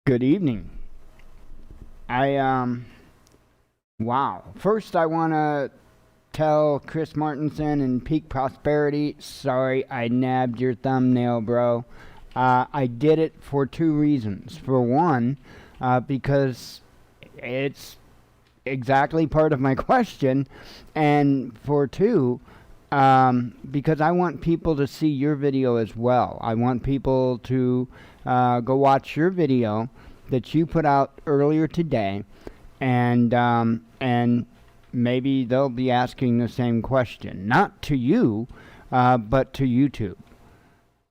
Good evening. Wow. First, I want to tell Chris Martenson and Peak Prosperity, sorry I nabbed your thumbnail, bro. I did it for two reasons. For one, because it's exactly part of my question. And for two, because I want people to see your video as well. I want people to go watch your video that you put out earlier today, and maybe they'll be asking the same question, not to you, but to YouTube.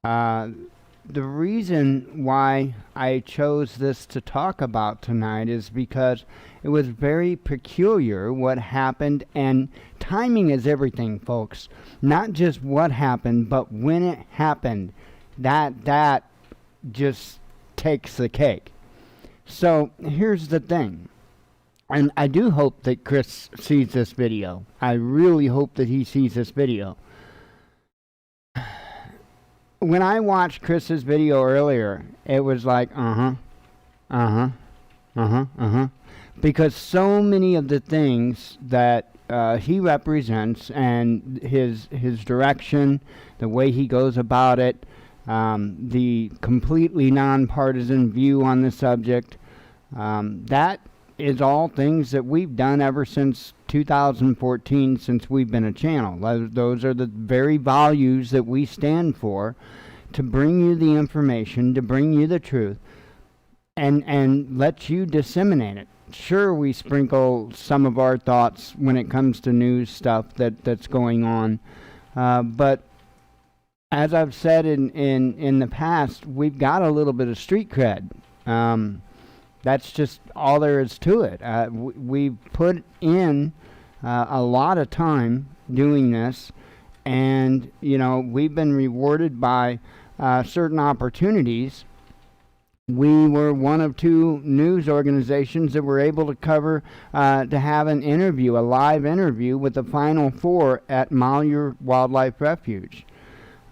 The reason why I chose this to talk about tonight is because it was very peculiar what happened, and timing is everything, folks. Not just what happened, but when it happened. That just takes the cake. So here's the thing, and I do hope that Chris sees this video. I really hope that he sees this video. When I watched Chris's video earlier, it was like, because so many of the things that he represents and his direction, the way he goes about it, the completely nonpartisan view on the subject, that is all things that we've done ever since 2014, since we've been a channel. Those are the very values that we stand for, to bring you the information, to bring you the truth, and let you disseminate it. Sure, we sprinkle some of our thoughts when it comes to news stuff that's going on, but as I've said in the past, we've got a little bit of street cred. That's just all there is to it. We've put in a lot of time doing this, and we've been rewarded by certain opportunities. We were one of two news organizations that were able to cover, to have an interview, a live interview with the Final Four at Malheur Wildlife Refuge.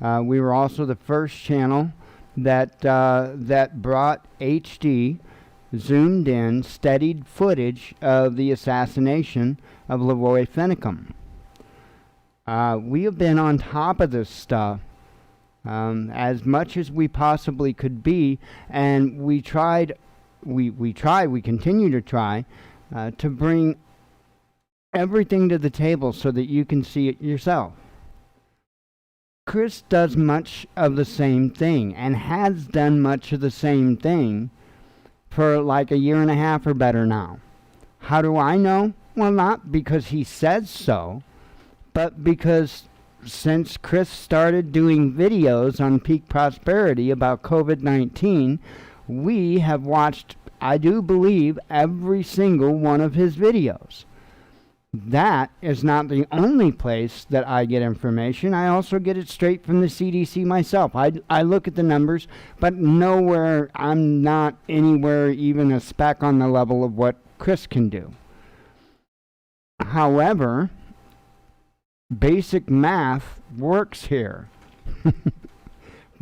We were also the first channel that brought HD, zoomed in, steadied footage of the assassination of Leroy Finicum. We have been on top of this stuff as much as we possibly could be, and we continue to try to bring everything to the table so that you can see it yourself. Chris does much of the same thing, and has done much of the same thing for like a year and a half or better now. How do I know? Well, not because he says so, but because since Chris started doing videos on Peak Prosperity about COVID-19, we have watched, I do believe, every single one of his videos. That is not the only place that I get information. I also get it straight from the CDC myself. I look at the numbers, but nowhere, I'm not anywhere even a speck on the level of what Chris can do. However, basic math works here.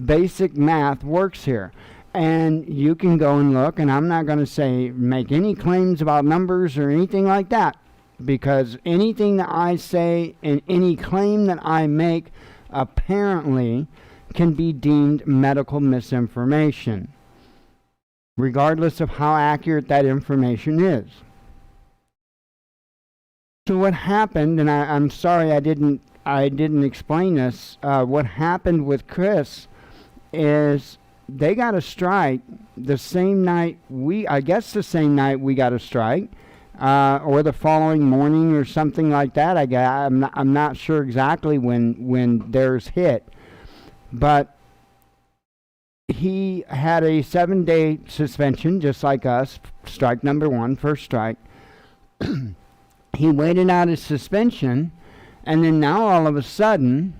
Basic math works here. And you can go and look, and I'm not going to make any claims about numbers or anything like that, because anything that I say and any claim that I make apparently can be deemed medical misinformation, regardless of how accurate that information is. So what happened, and I'm sorry I didn't explain this, what happened with Chris is they got a strike the same night we got a strike, or the following morning or something like that. I'm not sure exactly when theirs hit, but he had a 7-day suspension, just like us. Strike number one, first strike. He waited out his suspension, and then now all of a sudden,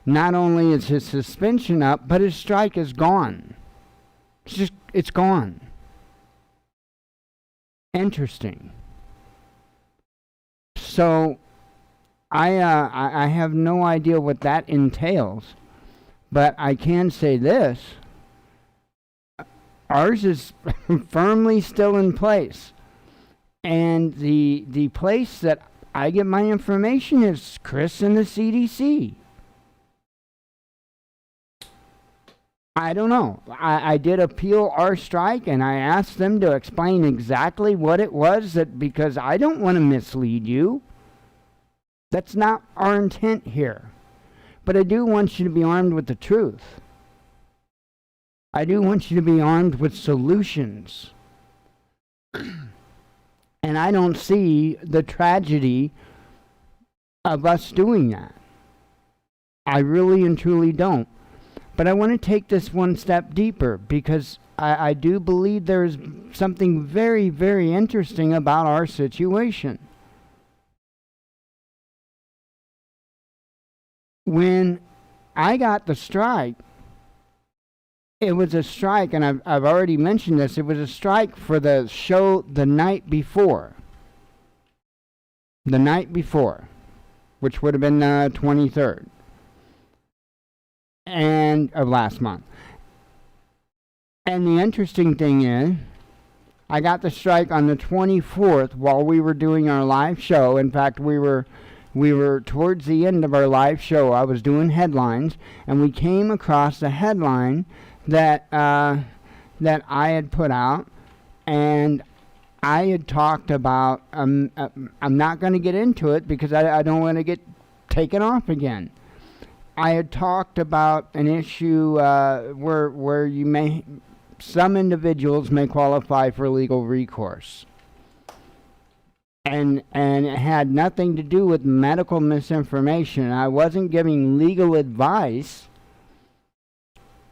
not only is his suspension up, but his strike is gone. It's gone. Interesting. So I have no idea what that entails, but I can say this. Ours is firmly still in place. And the place that I get my information is Chris and the CDC. I don't know. I did appeal our strike, and I asked them to explain exactly what it was, because I don't want to mislead you. That's not our intent here. But I do want you to be armed with the truth. I do want you to be armed with solutions. And I don't see the tragedy of us doing that. I really and truly don't. But I want to take this one step deeper, because I do believe there's something very, very interesting about our situation. When I got the strike, it was a strike, and I've already mentioned this, it was a strike for the show the night before. The night before, which would have been the 23rd. And of last month. And the interesting thing is, I got the strike on the 24th while we were doing our live show. In fact, we were towards the end of our live show. I was doing headlines, and we came across a headline that I had put out, and I had talked about. I'm not going to get into it because I don't want to get taken off again. I had talked about an issue where some individuals may qualify for legal recourse. And it had nothing to do with medical misinformation. I wasn't giving legal advice.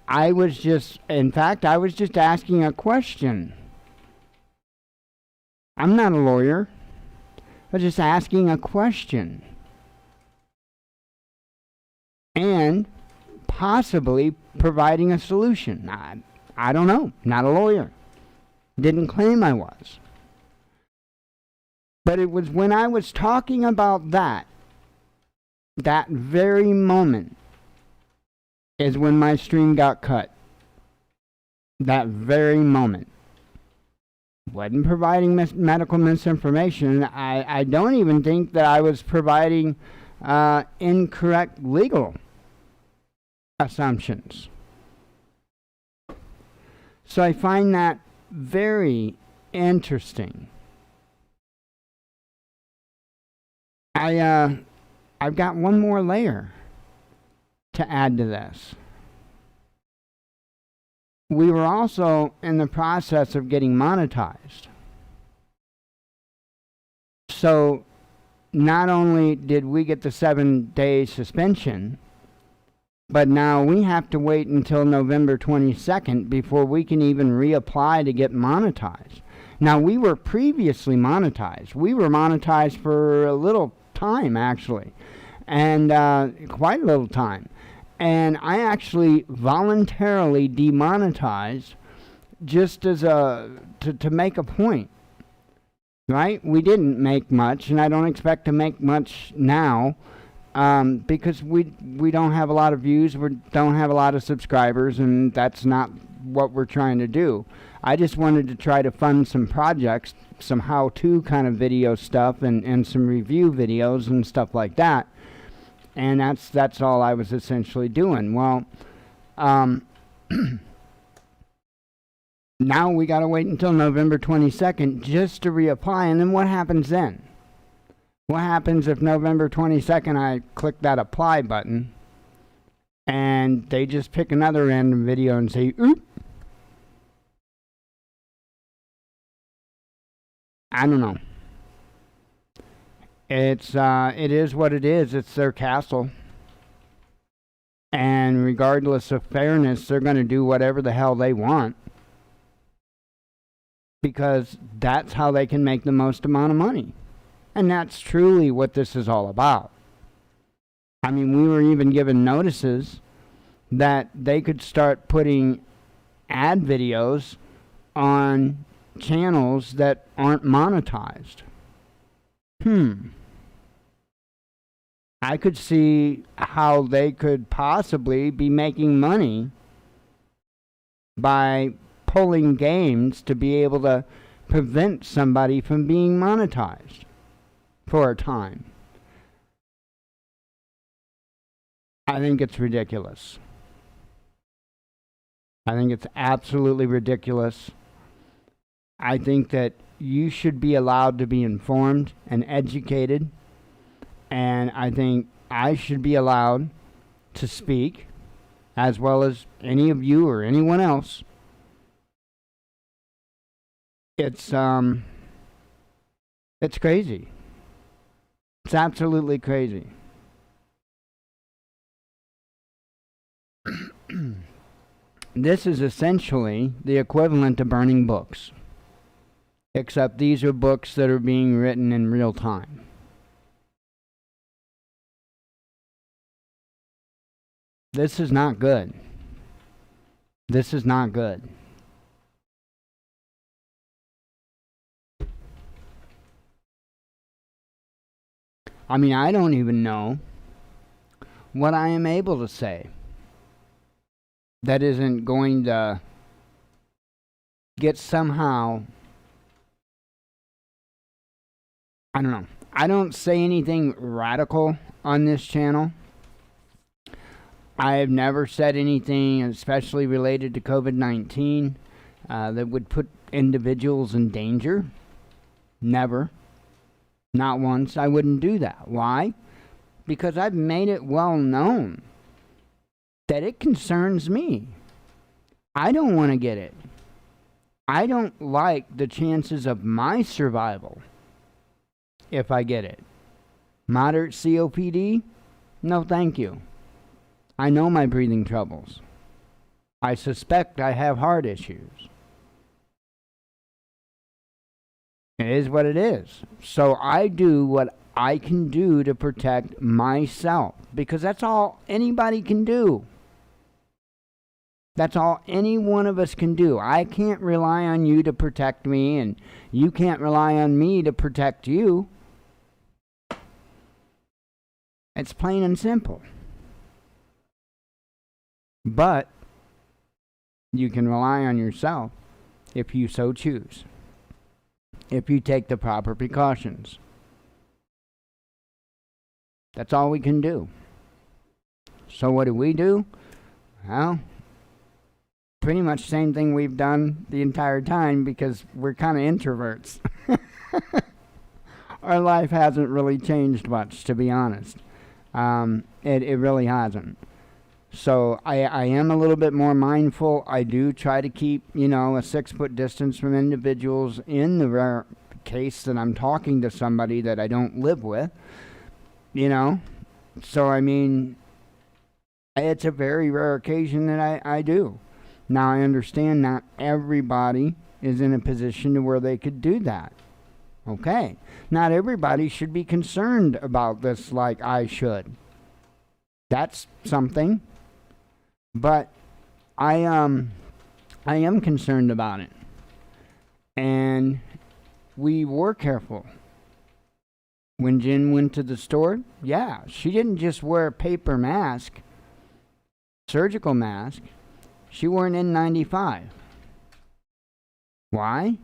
I was just asking a question. I'm not a lawyer. I was just asking a question. And possibly providing a solution. I don't know. Not a lawyer. Didn't claim I was. But it was when I was talking about that very moment is when my stream got cut. That very moment. Wasn't providing medical misinformation. I don't even think that I was providing incorrect legal assumptions. So I find that very interesting. I've got one more layer to add to this. We were also in the process of getting monetized. So not only did we get the 7-day suspension, but now we have to wait until November 22nd before we can even reapply to get monetized. Now, we were previously monetized. We were monetized for a little time, actually, and quite a little time. And I actually voluntarily demonetized just as to make a point, right? We didn't make much, and I don't expect to make much now. Because we don't have a lot of views, we don't have a lot of subscribers, and that's not what we're trying to do. I just wanted to try to fund some projects, some how-to kind of video stuff, and some review videos and stuff like that. And that's all I was essentially doing. Well, now we got to wait until November 22nd just to reapply, and then what happens then? What happens if November 22nd I click that apply button and they just pick another random video and say, oop? I don't know. It is what it is. It's their castle. And regardless of fairness, they're going to do whatever the hell they want. Because that's how they can make the most amount of money. And that's truly what this is all about. I mean, we were even given notices that they could start putting ad videos on channels that aren't monetized. I could see how they could possibly be making money by pulling games to be able to prevent somebody from being monetized for a time. I think it's ridiculous. I think it's absolutely ridiculous. I think that you should be allowed to be informed and educated, and I think I should be allowed to speak, as well as any of you or anyone else. It's crazy. It's absolutely crazy. This is essentially the equivalent to burning books, except these are books that are being written in real time. This is not good. This is not good. I mean, I don't even know what I am able to say that isn't going to get somehow, I don't know. I don't say anything radical on this channel. I have never said anything, especially related to COVID-19, that would put individuals in danger. Never. Not once. I wouldn't do that. Why? Because I've made it well known that it concerns me. I don't want to get it. I don't like the chances of my survival if I get it. Moderate COPD? No, thank you. I know my breathing troubles. I suspect I have heart issues. It is what it is. So I do what I can do to protect myself, because that's all anybody can do. That's all any one of us can do. I can't rely on you to protect me, and you can't rely on me to protect you. It's plain and simple. But you can rely on yourself if you so choose, if you take the proper precautions. That's all we can do. So what do? Well, pretty much the same thing we've done the entire time, because we're kind of introverts. Our life hasn't really changed much, to be honest. It really hasn't. So I am a little bit more mindful. I do try to keep, a 6-foot distance from individuals in the rare case that I'm talking to somebody that I don't live with, So, I mean, it's a very rare occasion that I do. Now, I understand not everybody is in a position to where they could do that. Okay. Not everybody should be concerned about this like I should. That's something. But I am concerned about it. And we were careful. When Jen went to the store, yeah, she didn't just wear a paper mask, surgical mask. She wore an N95. Why?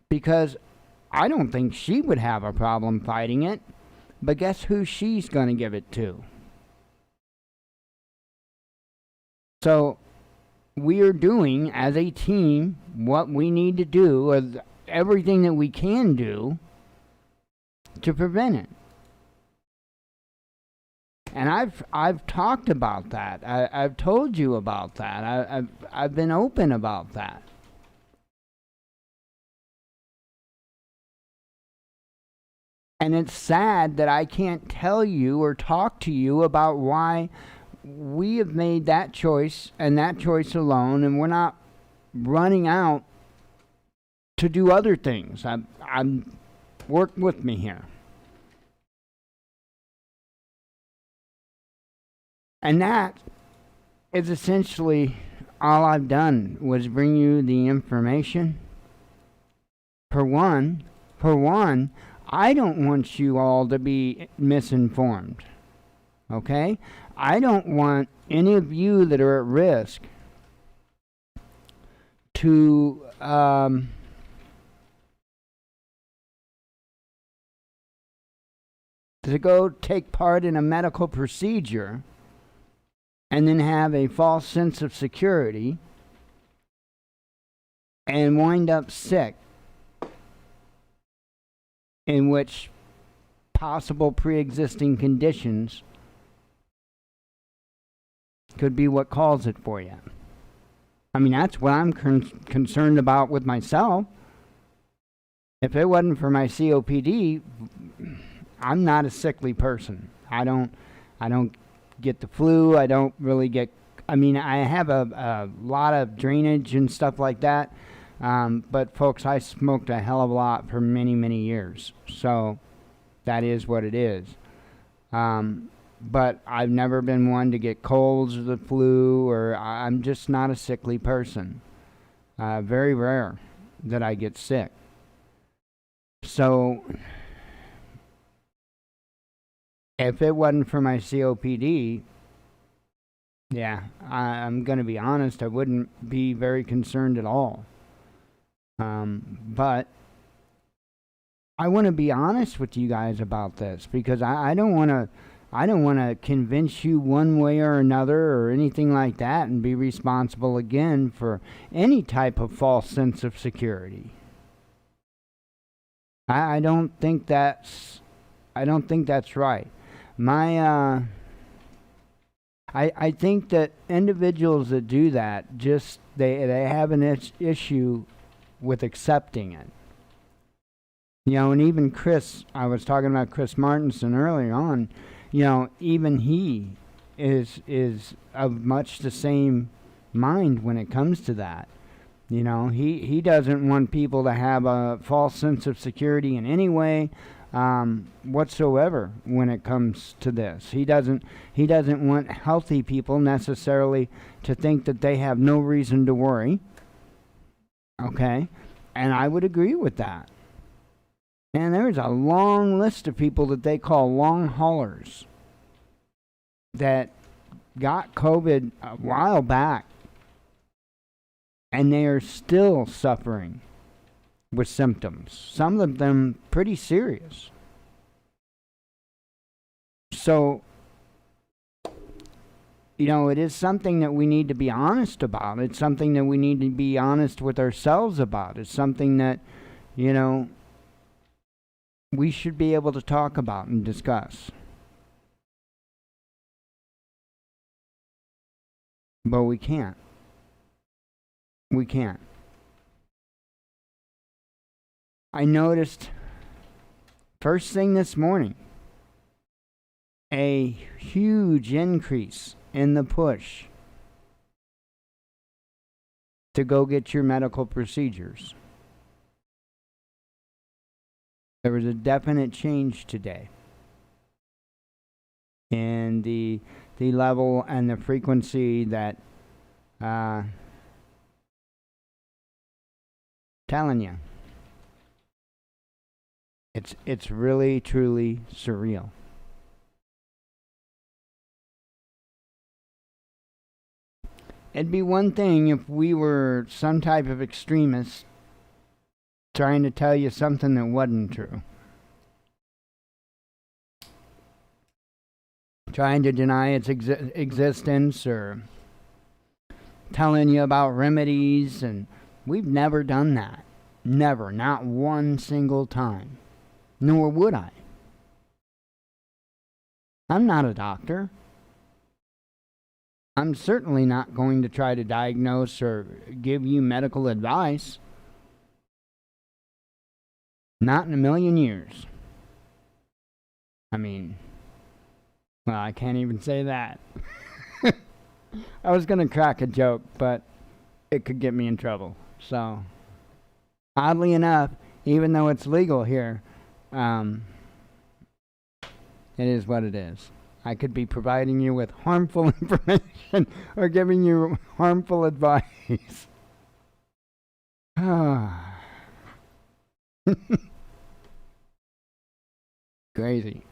Because I don't think she would have a problem fighting it. But guess who she's going to give it to? So we are doing, as a team, what we need to do, or everything that we can do to prevent it. And I've talked about that. I've told you about that. I've been open about that. And it's sad that I can't tell you or talk to you about why we have made that choice and that choice alone, and we're not running out to do other things. I'm work with me here. And that is essentially all I've done, was bring you the information. For one, I don't want you all to be misinformed. Okay? I don't want any of you that are at risk to go take part in a medical procedure and then have a false sense of security and wind up sick, in which possible pre-existing conditions could be what calls it for you. I mean, that's what I'm concerned about with myself. If it wasn't for my COPD, I'm not a sickly person. I don't get the flu. I don't really get, I mean, I have a lot of drainage and stuff like that. But folks, I smoked a hell of a lot for many, many years. So that is what it is. But I've never been one to get colds or the flu, or I'm just not a sickly person. Very rare that I get sick. So if it wasn't for my COPD, yeah, I'm going to be honest, I wouldn't be very concerned at all. But I want to be honest with you guys about this, because I don't want to convince you one way or another or anything like that and be responsible again for any type of false sense of security. I don't think that's right. I think that individuals that do that, just they have an issue with accepting it. You know, and even Chris, I was talking about Chris Martenson earlier on, you know, even he is of much the same mind when it comes to that. You know, he doesn't want people to have a false sense of security in any way whatsoever when it comes to this. He doesn't want healthy people necessarily to think that they have no reason to worry. Okay? And I would agree with that. And there's a long list of people that they call long haulers that got COVID a while back, and they are still suffering with symptoms. Some of them pretty serious. So, you know, it is something that we need to be honest about. It's something that we need to be honest with ourselves about. It's something that, you know, we should be able to talk about and discuss. But we can't. We can't. I noticed first thing this morning a huge increase in the push to go get your medical procedures. There was a definite change today in the level and the frequency that telling you, it's really truly surreal. It'd be one thing if we were some type of extremist trying to tell you something that wasn't true. Trying to deny its existence, or telling you about remedies, and we've never done that. Never. Not one single time. Nor would I. I'm not a doctor. I'm certainly not going to try to diagnose or give you medical advice. Not in a million years. I mean, well, I can't even say that. I was going to crack a joke, but it could get me in trouble. So, oddly enough, even though it's legal here, it is what it is. I could be providing you with harmful information or giving you harmful advice. Crazy.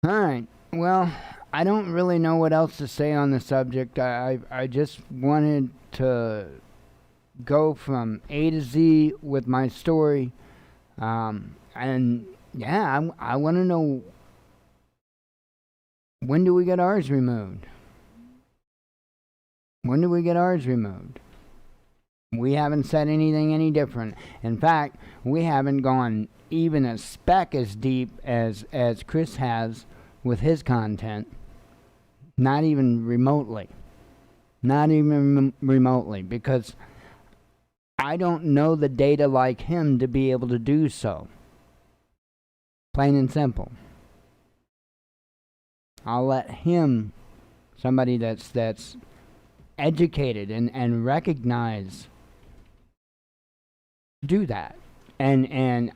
All right. Well, I don't really know what else to say on the subject. I just wanted to go from A to Z with my story. And yeah, I want to know, when do we get ours removed? When do we get ours removed? We haven't said anything any different. In fact, we haven't gone even a speck as deep as Chris has with his content. Not even remotely. Not even remotely, because I don't know the data like him to be able to do so. Plain and simple. I'll let him, somebody that's educated and recognize, do that, and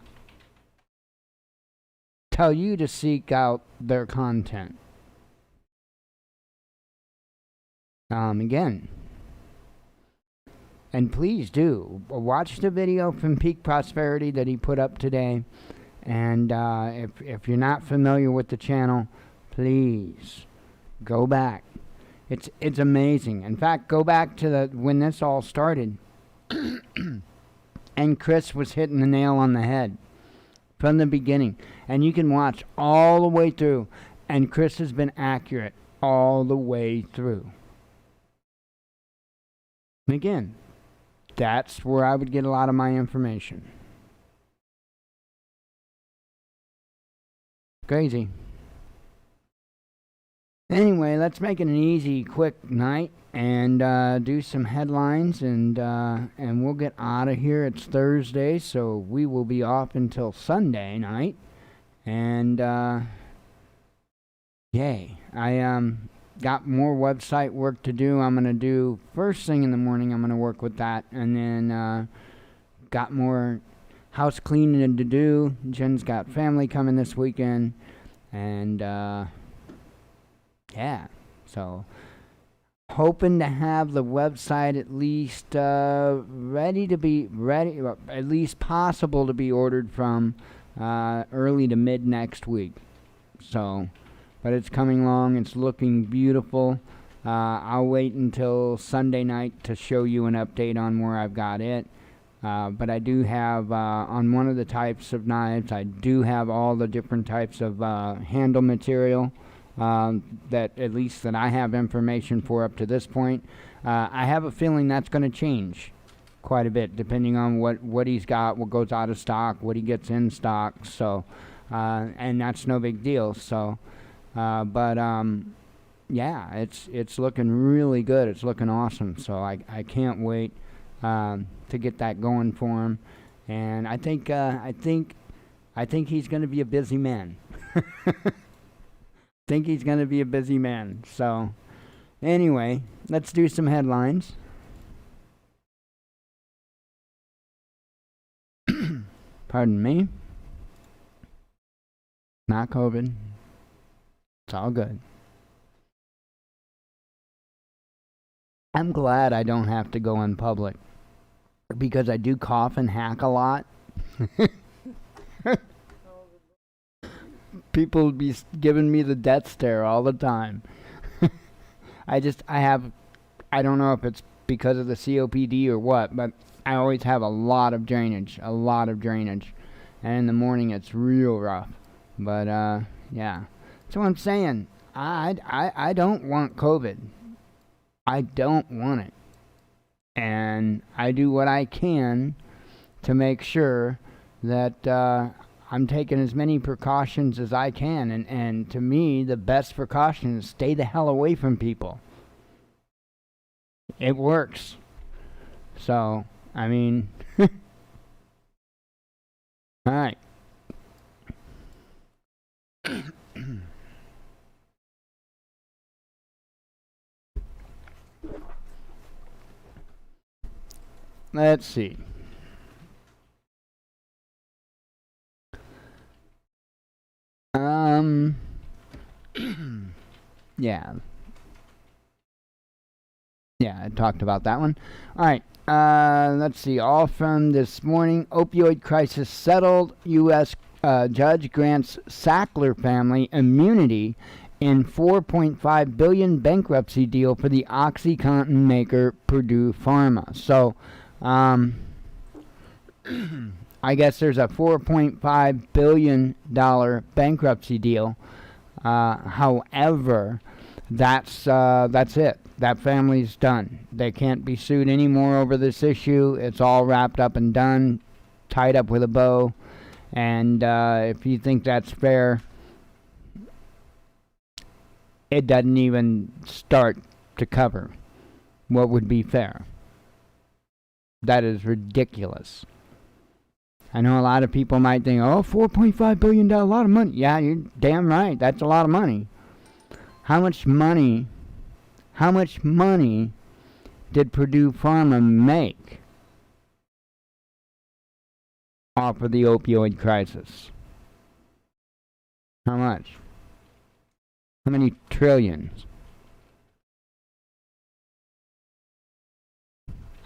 tell you to seek out their content. Again, and please do watch the video from Peak Prosperity that he put up today. And if you're not familiar with the channel, please go back. It's amazing. In fact, go back to when this all started, and Chris was hitting the nail on the head from the beginning. And you can watch all the way through, and Chris has been accurate all the way through. And again, that's where I would get a lot of my information. Crazy. Anyway, let's make it an easy, quick night and do some headlines, and we'll get out of here. It's Thursday, so we will be off until Sunday night. And yay! I got more website work to do. I'm gonna do first thing in the morning. I'm gonna work with that, and then got more house cleaning to do. Jen's got family coming this weekend, and yeah, so hoping to have the website at least ready, at least possible to be ordered from early to mid next week. So, but it's coming along. It's looking beautiful. I'll wait until Sunday night to show you an update on where I've got it. But I do have, on one of the types of knives, I do have all the different types of handle material that at least that I have information for up to this point. I have a feeling that's going to change quite a bit depending on what he's got, what goes out of stock, what he gets in stock. So, and that's no big deal. So, but yeah, it's looking really good. It's looking awesome. So I can't wait to get that going for him. And I think he's going to be a busy man. Think he's going to be a busy man. So, anyway, let's do some headlines. Pardon me. Not COVID. It's all good. I'm glad I don't have to go in public, because I do cough and hack a lot. People would be giving me the death stare all the time. I don't know if it's because of the COPD or what, but I always have a lot of drainage. And in the morning it's real rough. But, yeah. That's what I'm saying. I don't want COVID. I don't want it. And I do what I can to make sure that I'm taking as many precautions as I can. And to me, the best precaution is stay the hell away from people. It works. So, I mean, all right. Let's see. Yeah. Yeah, I talked about that one. All right. Let's see. All from this morning. Opioid crisis settled. U.S. Judge grants Sackler family immunity in $4.5 billion bankruptcy deal for the OxyContin maker Purdue Pharma. So, I guess there's a $4.5 billion bankruptcy deal. However, that's it. That family's done. They can't be sued anymore over this issue. It's all wrapped up and done, tied up with a bow. And if you think that's fair, it doesn't even start to cover what would be fair. That is ridiculous. I know a lot of people might think, oh, $4.5 billion, a lot of money. Yeah, you're damn right. That's a lot of money. How much money did Purdue Pharma make off of the opioid crisis? How much? How many trillions?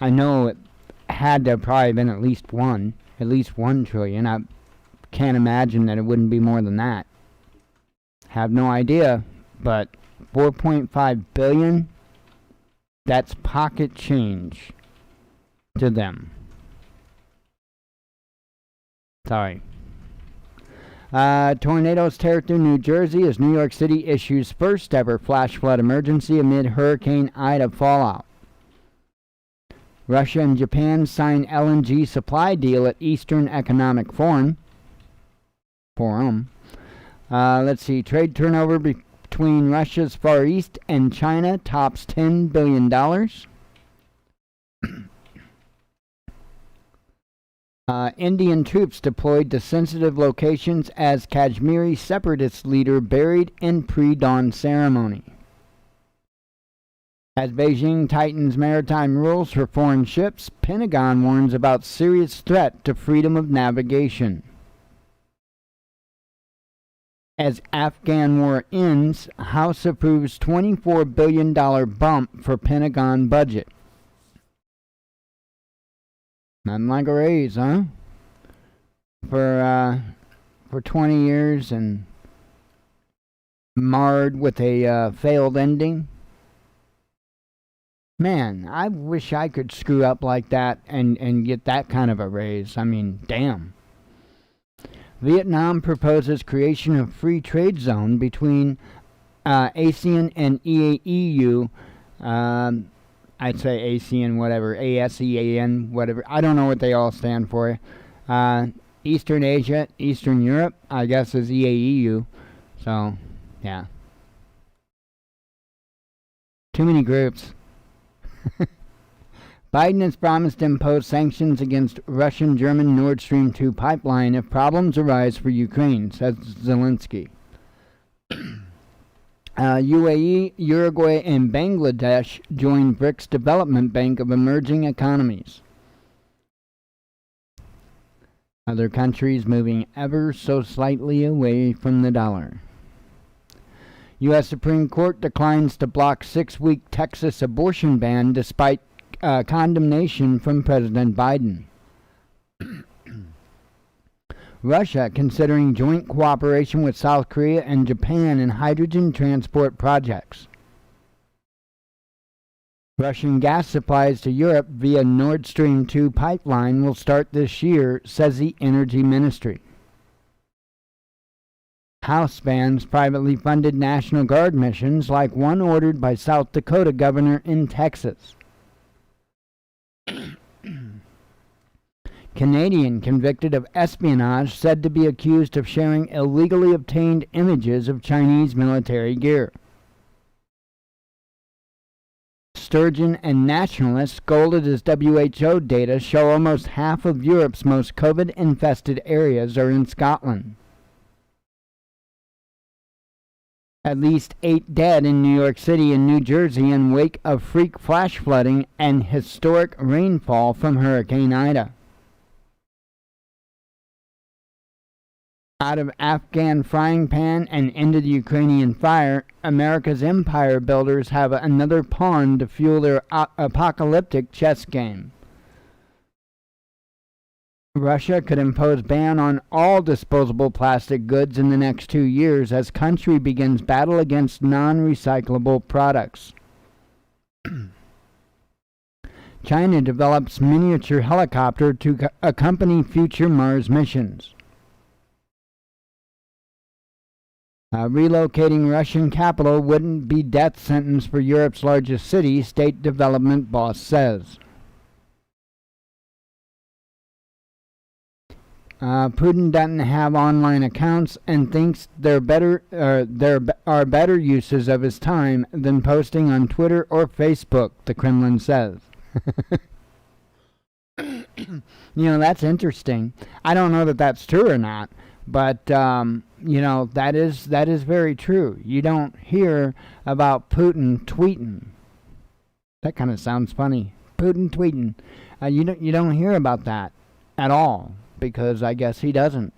I know it had to have probably been at least $1 trillion. I can't imagine that it wouldn't be more than that. Have no idea, but 4.5 billion, that's pocket change to them. Sorry. Tornadoes tear through New Jersey as New York City issues first ever flash flood emergency amid Hurricane Ida fallout. Russia and Japan sign LNG supply deal at Eastern Economic Forum. Let's see. Trade turnover between Russia's Far East and China tops $10 billion. Indian troops deployed to sensitive locations as Kashmiri separatist leader buried in pre-dawn ceremony. As Beijing tightens maritime rules for foreign ships, Pentagon warns about serious threat to freedom of navigation. As Afghan war ends, House approves $24 billion bump for Pentagon budget. Nothing like a raise, huh? For 20 years and marred with a failed ending. Man, I wish I could screw up like that and get that kind of a raise. I mean, damn. Vietnam proposes creation of free trade zone between ASEAN and EU. I'd say ASEAN, whatever, ASEAN, whatever. I don't know what they all stand for. Eastern Asia, Eastern Europe, I guess is EAEU. So, yeah. Too many groups. Biden has promised to impose sanctions against Russian-German Nord Stream 2 pipeline if problems arise for Ukraine, says Zelensky. UAE, Uruguay, and Bangladesh join BRICS Development Bank of Emerging Economies. Other countries moving ever so slightly away from the dollar. U.S. Supreme Court declines to block 6-week Texas abortion ban despite condemnation from President Biden. Russia considering joint cooperation with South Korea and Japan in hydrogen transport projects. Russian gas supplies to Europe via Nord Stream 2 pipeline will start this year, says the Energy Ministry. House bans privately funded National Guard missions like one ordered by South Dakota governor in Texas. Canadian convicted of espionage said to be accused of sharing illegally obtained images of Chinese military gear. Sturgeon and nationalists scolded as WHO data show almost half of Europe's most COVID-infested areas are in Scotland. At least 8 dead in New York City and New Jersey in wake of freak flash flooding and historic rainfall from Hurricane Ida. Out of Afghan frying pan and into the Ukrainian fire, America's empire builders have another pawn to fuel their apocalyptic chess game. Russia could impose ban on all disposable plastic goods in the next 2 years as country begins battle against non-recyclable products. China develops miniature helicopter to accompany future Mars missions. Relocating Russian capital wouldn't be death sentence for Europe's largest city, state development boss says. Putin doesn't have online accounts and thinks there are better uses of his time than posting on Twitter or Facebook, the Kremlin says. That's interesting. I don't know that that's true or not, but that is very true. You don't hear about Putin tweeting. That kind of sounds funny. Putin tweeting. You don't hear about that at all, because I guess he doesn't.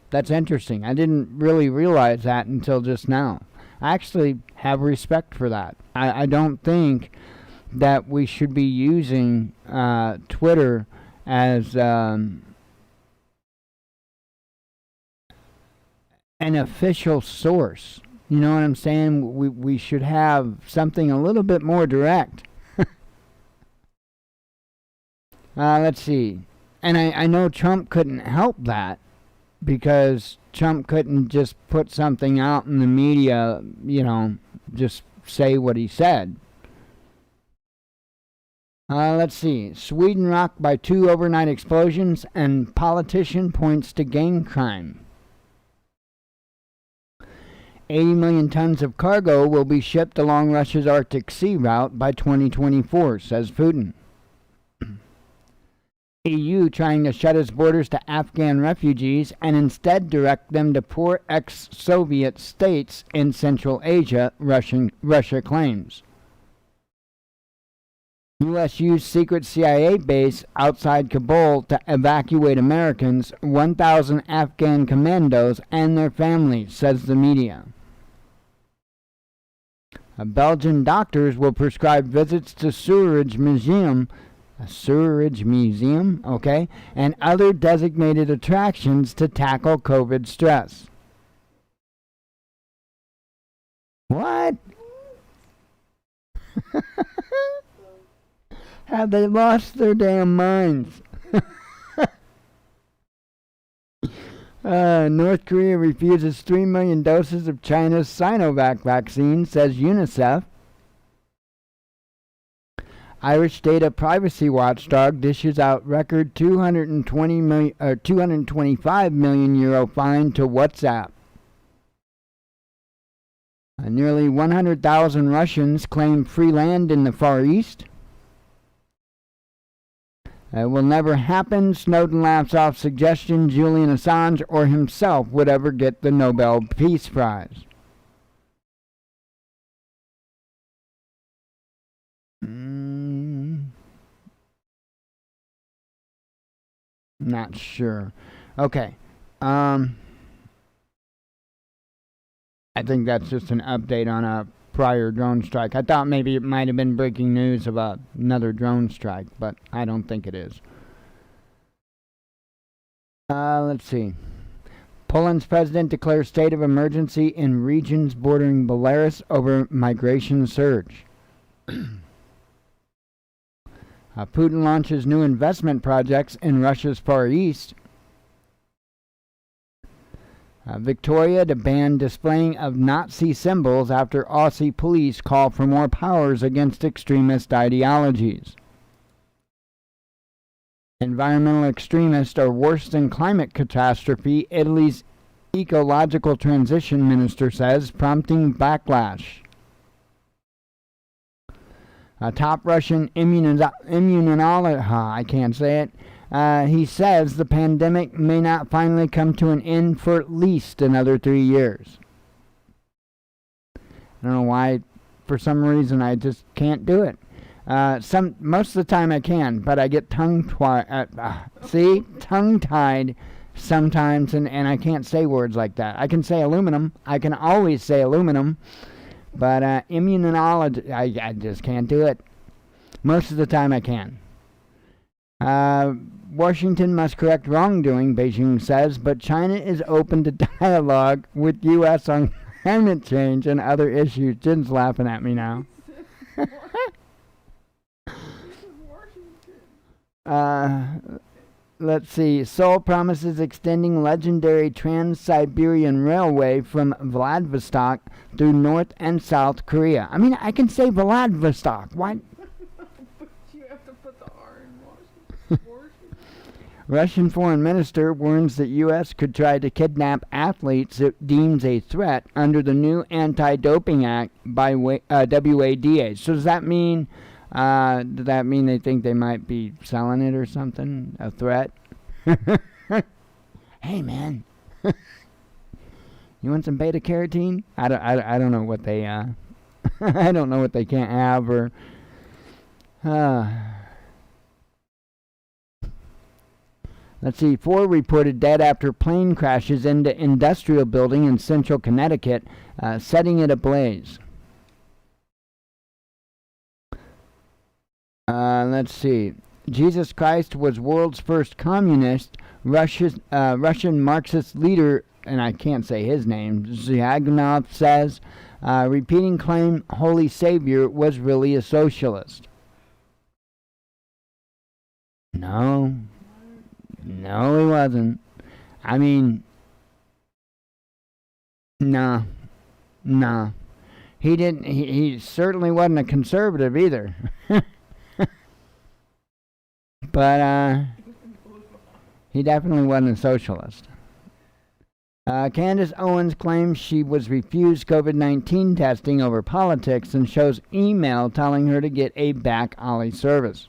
That's interesting. I didn't really realize that until just now. I actually have respect for that. I don't think that we should be using Twitter as an official source. You know what I'm saying? We should have something a little bit more direct. Let's see. And I know Trump couldn't help that, because Trump couldn't just put something out in the media, just say what he said. Let's see. Sweden rocked by 2 overnight explosions, and politician points to gang crime. 80 million tons of cargo will be shipped along Russia's Arctic Sea route by 2024, says Putin. EU trying to shut its borders to Afghan refugees and instead direct them to poor ex-Soviet states in Central Asia, Russia claims. U.S. used secret CIA base outside Kabul to evacuate Americans, 1,000 Afghan commandos and their families, says the media. Belgian doctors will prescribe visits to sewerage museum, and other designated attractions to tackle COVID stress. What? Have they lost their damn minds? North Korea refuses 3 million doses of China's Sinovac vaccine, says UNICEF. Irish data privacy watchdog dishes out record €225 million fine to WhatsApp. Nearly 100,000 Russians claim free land in the Far East. It will never happen. Snowden laughs off suggestion Julian Assange or himself would ever get the Nobel Peace Prize. Not sure. Okay. I think that's just an update on a prior drone strike. I thought maybe it might have been breaking news about another drone strike, but I don't think it is. Let's see. Poland's president declares state of emergency in regions bordering Belarus over migration surge. Putin launches new investment projects in Russia's Far East. Victoria to ban displaying of Nazi symbols after Aussie police call for more powers against extremist ideologies. Environmental extremists are worse than climate catastrophe, Italy's ecological transition minister says, prompting backlash. Top Russian immunologist, I can't say it, he says the pandemic may not finally come to an end for at least another 3 years. I don't know why, for some reason I just can't do it. Most of the time I can, but I get tongue-tied sometimes, and I can't say words like that. I can say aluminum. I can always say aluminum. But immunology, I just can't do it. Most of the time I can. Washington must correct wrongdoing, Beijing says, but China is open to dialogue with U.S. on climate change and other issues. Jin's laughing at me now. Let's see. Seoul promises extending legendary Trans-Siberian Railway from Vladivostok through North and South Korea. I mean, I can say Vladivostok. Why? But you have to put the R in Washington. Russian foreign minister warns that U.S. could try to kidnap athletes it deems a threat under the new Anti-Doping Act by WADA. So does that mean they think they might be selling it or something? A threat? Hey, man. You want some beta carotene? I don't know what they I don't know what they can't have or Let's see. 4 reported dead after plane crashes into industrial building in central Connecticut, setting it ablaze. Let's see. Jesus Christ was world's first communist. Russian Marxist leader, and I can't say his name, Zyagnov says, repeating claim Holy Savior was really a socialist. No, he wasn't. I mean, nah. He didn't. He certainly wasn't a conservative either. But he definitely wasn't a socialist. Candace Owens claims she was refused COVID-19 testing over politics and shows email telling her to get a back alley service.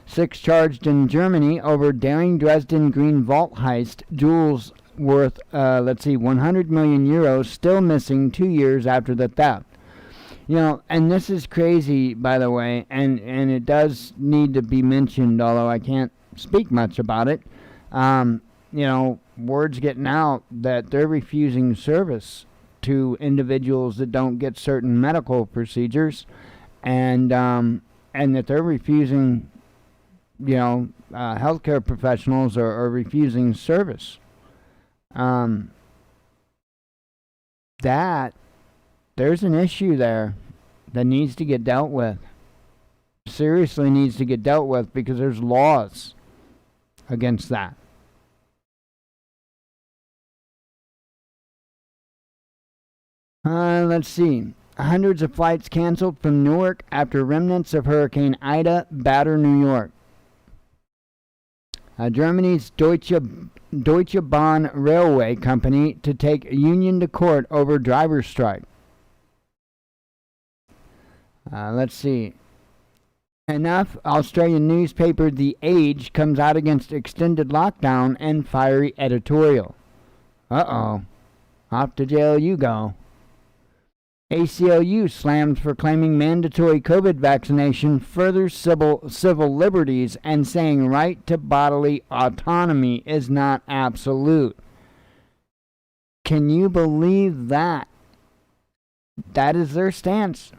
6 charged in Germany over daring Dresden Green Vault heist. Jewels worth, 100 million euros still missing 2 years after the theft. You know, and this is crazy, by the way, and it does need to be mentioned, although I can't speak much about it. Word's getting out that they're refusing service to individuals that don't get certain medical procedures, and that they're refusing, healthcare professionals are refusing service. There's an issue there that needs to get dealt with. Seriously needs to get dealt with because there's laws against that. Let's see. Hundreds of flights canceled from Newark after remnants of Hurricane Ida batter New York. Germany's Deutsche Bahn Railway Company to take union to court over driver strike. Let's see. Enough. Australian newspaper The Age comes out against extended lockdown and fiery editorial. Uh-oh. Off to jail you go. ACLU slammed for claiming mandatory COVID vaccination furthers civil liberties and saying right to bodily autonomy is not absolute. Can you believe that? That is their stance.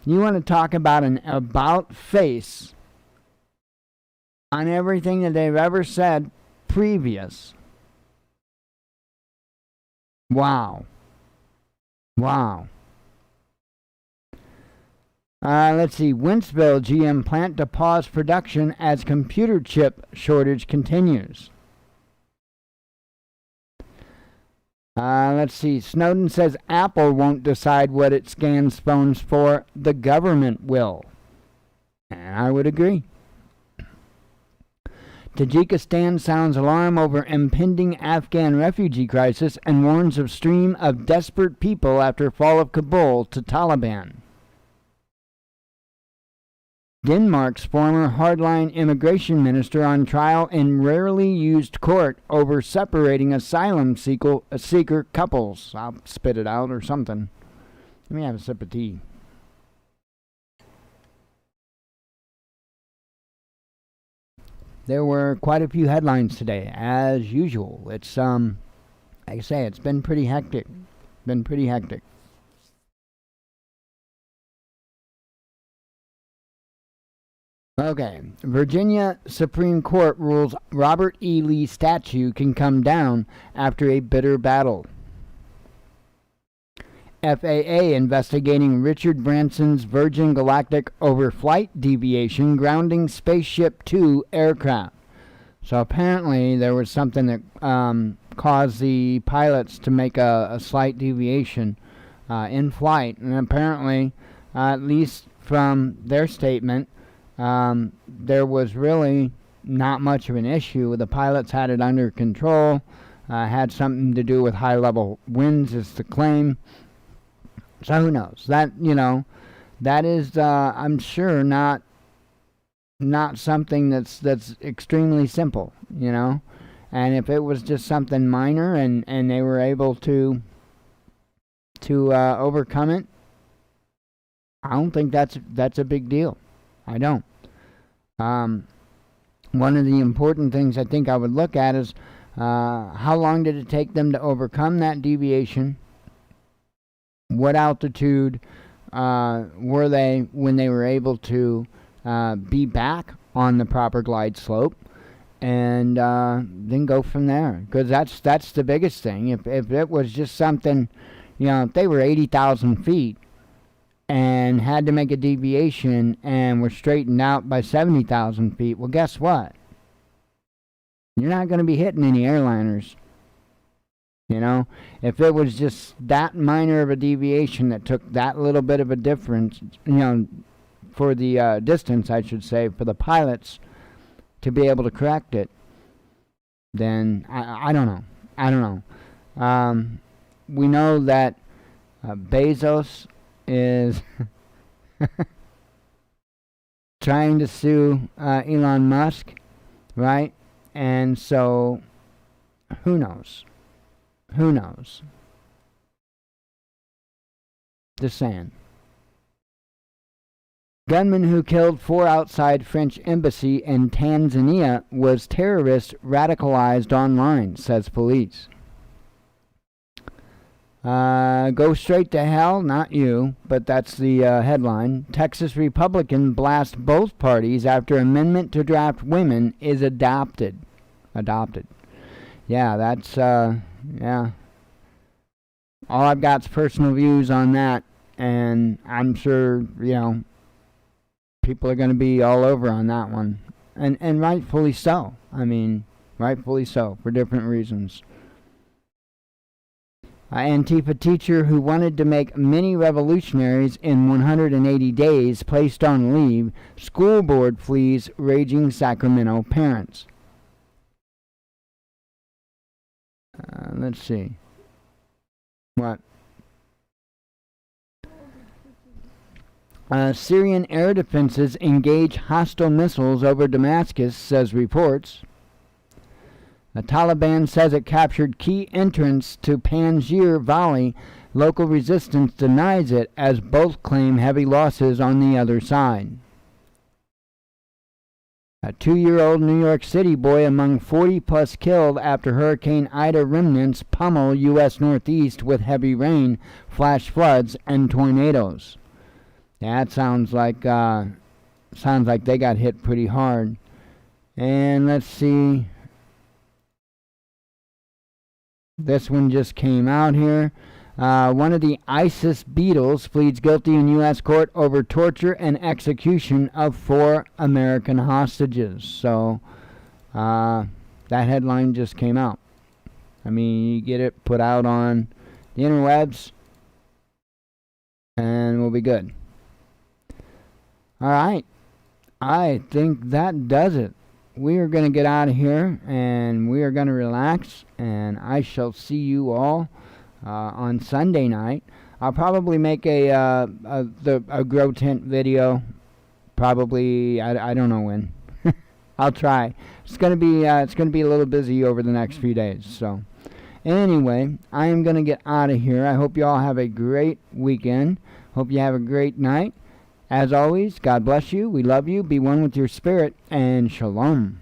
You want to talk about an about face on everything that they've ever said previous. Wow. Let's see. Wentzville GM plant to pause production as computer chip shortage continues. Let's see. Snowden says Apple won't decide what it scans phones for. The government will. And I would agree. Tajikistan sounds alarm over impending Afghan refugee crisis and warns of stream of desperate people after fall of Kabul to Taliban. Denmark's former hardline immigration minister on trial in rarely used court over separating asylum seeker couples. I'll spit it out or something. Let me have a sip of tea. There were quite a few headlines today, as usual. It's, like I say, it's been pretty hectic. Okay, Virginia Supreme Court rules Robert E. Lee statue can come down after a bitter battle. FAA investigating Richard Branson's Virgin Galactic overflight deviation grounding Spaceship Two aircraft. So apparently there was something that caused the pilots to make a slight deviation in flight. And apparently, at least from their statement, there was really not much of an issue. The pilots had it under control. Had something to do with high-level winds, is the claim. So who knows? That, that is, I'm sure, not something that's extremely simple, And if it was just something minor and they were able to overcome it, I don't think that's a big deal. I don't. One of the important things I think I would look at is how long did it take them to overcome that deviation? What altitude were they when they were able to be back on the proper glide slope? And then go from there. Because that's the biggest thing. If it was just something, if they were 80,000 feet and had to make a deviation and were straightened out by 70,000 feet, well, guess what? You're not going to be hitting any airliners. If it was just that minor of a deviation that took that little bit of a difference, for the distance, I should say, for the pilots to be able to correct it, then I don't know. I don't know. We know that Bezos is trying to sue Elon Musk, right? And so, who knows? Who knows? Just saying. Gunman who killed 4 outside French embassy in Tanzania was terrorist radicalized online, says police. Go straight to hell, not you, but that's the headline. Texas Republican blast both parties after amendment to draft women is adopted. Yeah, that's, yeah. All I've got is personal views on that, and I'm sure, people are going to be all over on that one. And rightfully so. I mean, rightfully so, for different reasons. Antifa teacher who wanted to make many revolutionaries in 180 days placed on leave. School board flees raging Sacramento parents. Let's see. What? Syrian air defenses engage hostile missiles over Damascus, says reports. The Taliban says it captured key entrance to Panjshir Valley. Local resistance denies it, as both claim heavy losses on the other side. A 2-year-old New York City boy among 40-plus killed after Hurricane Ida remnants pummel U.S. Northeast with heavy rain, flash floods, and tornadoes. That sounds like they got hit pretty hard. And let's see. This one just came out here. One of the ISIS Beatles pleads guilty in U.S. court over torture and execution of 4 American hostages. So, that headline just came out. I mean, you get it put out on the interwebs, and we'll be good. All right. I think that does it. We are going to get out of here, and we are going to relax, and I shall see you all on Sunday night. I'll probably make a grow tent video. Probably, I don't know when. I'll try. It's gonna be a little busy over the next few days. So, anyway, I am gonna get out of here. I hope you all have a great weekend. Hope you have a great night. As always, God bless you. We love you. Be one with your spirit, and shalom.